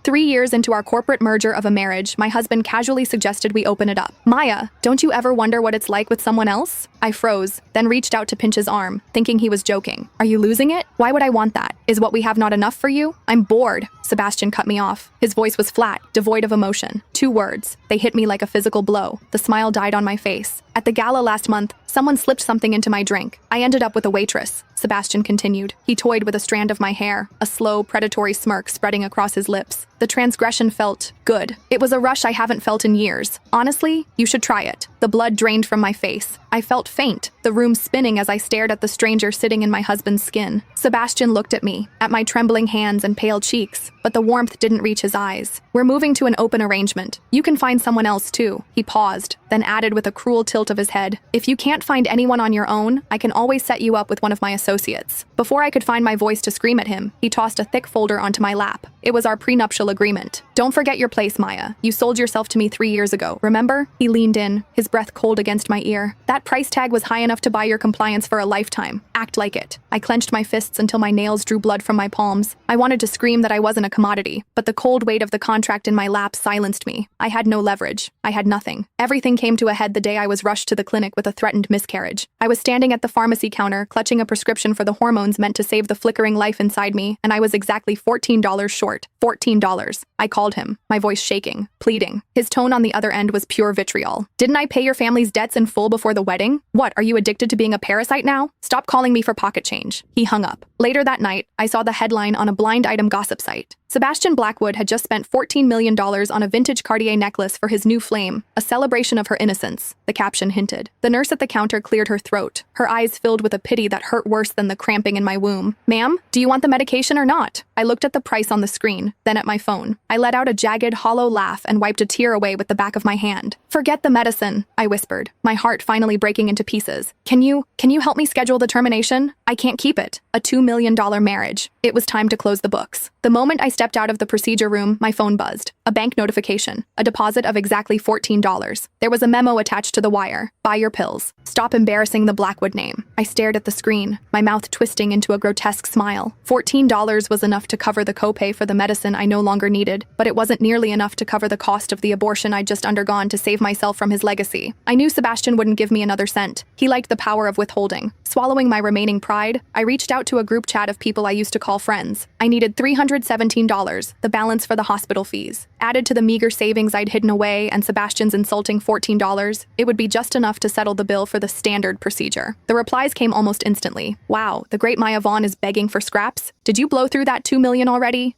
3 years into our corporate merger of a marriage, my husband casually suggested we open it up. Maya, don't you ever wonder what it's like with someone else? I froze, then reached out to pinch his arm, thinking he was joking. Are you losing it? Why would I want that? Is what we have not enough for you? I'm bored. Sebastian cut me off. His voice was flat, devoid of emotion. 2 words. They hit me like a physical blow. The smile died on my face. At the gala last month, someone slipped something into my drink. I ended up with a waitress. Sebastian continued. He toyed with a strand of my hair, a slow, predatory smirk spreading across his lips. The transgression felt good. It was a rush I haven't felt in years. Honestly, you should try it. The blood drained from my face. I felt faint, the room spinning as I stared at the stranger sitting in my husband's skin. Sebastian looked at me, at my trembling hands and pale cheeks, but the warmth didn't reach his eyes. We're moving to an open arrangement. You can find someone else too. He paused, then added with a cruel tilt of his head. If you can't find anyone on your own, I can always set you up with one of my associates. Before I could find my voice to scream at him, he tossed a thick folder onto my lap. It was our prenuptial agreement. Don't forget your place, Maya. You sold yourself to me 3 years ago, remember? He leaned in, his breath cold against my ear. That price tag was high enough to buy your compliance for a lifetime. Act like it. I clenched my fists until my nails drew blood from my palms. I wanted to scream that I wasn't a commodity, but the cold weight of the contract in my lap silenced me. I had no leverage. I had nothing. Everything came to a head the day I was rushed to the clinic with a threatened miscarriage. I was standing at the pharmacy counter, clutching a prescription for the hormones meant to save the flickering life inside me, and I was exactly $14 short. $14. I called him, my voice shaking, pleading. His tone on the other end was pure vitriol. Didn't I pay your family's debts in full before the wedding? What, are you addicted to being a parasite now? Stop calling me for pocket change. He hung up. Later that night, I saw the headline on a blind item gossip site. Sebastian Blackwood had just spent $14 million on a vintage Cartier necklace for his new flame, a celebration of her innocence, the caption hinted. The nurse at the counter cleared her throat, her eyes filled with a pity that hurt worse than the cramping in my womb. Ma'am, do you want the medication or not? I looked at the price on the screen, then at my phone. I let out a jagged, hollow laugh and wiped a tear away with the back of my hand. Forget the medicine, I whispered, my heart finally breaking into pieces. Can you help me schedule the termination? I can't keep it. A $2 million marriage. It was time to close the books. The moment I stepped out of the procedure room, my phone buzzed. A bank notification. A deposit of exactly $14. There was a memo attached to the wire. Buy your pills. Stop embarrassing the Blackwood name. I stared at the screen, my mouth twisting into a grotesque smile. $14 was enough to cover the copay for the medicine I no longer needed, but it wasn't nearly enough to cover the cost of the abortion I'd just undergone to save myself from his legacy. I knew Sebastian wouldn't give me another cent. He liked the power of withholding. Swallowing my remaining pride, I reached out to a group chat of people I used to call friends. I needed $317, the balance for the hospital fees. Added to the meager savings I'd hidden away and Sebastian's insulting $14, it would be just enough to settle the bill for the standard procedure. The replies came almost instantly. Wow, the great Maya Vaughn is begging for scraps? Did you blow through that $2 million already?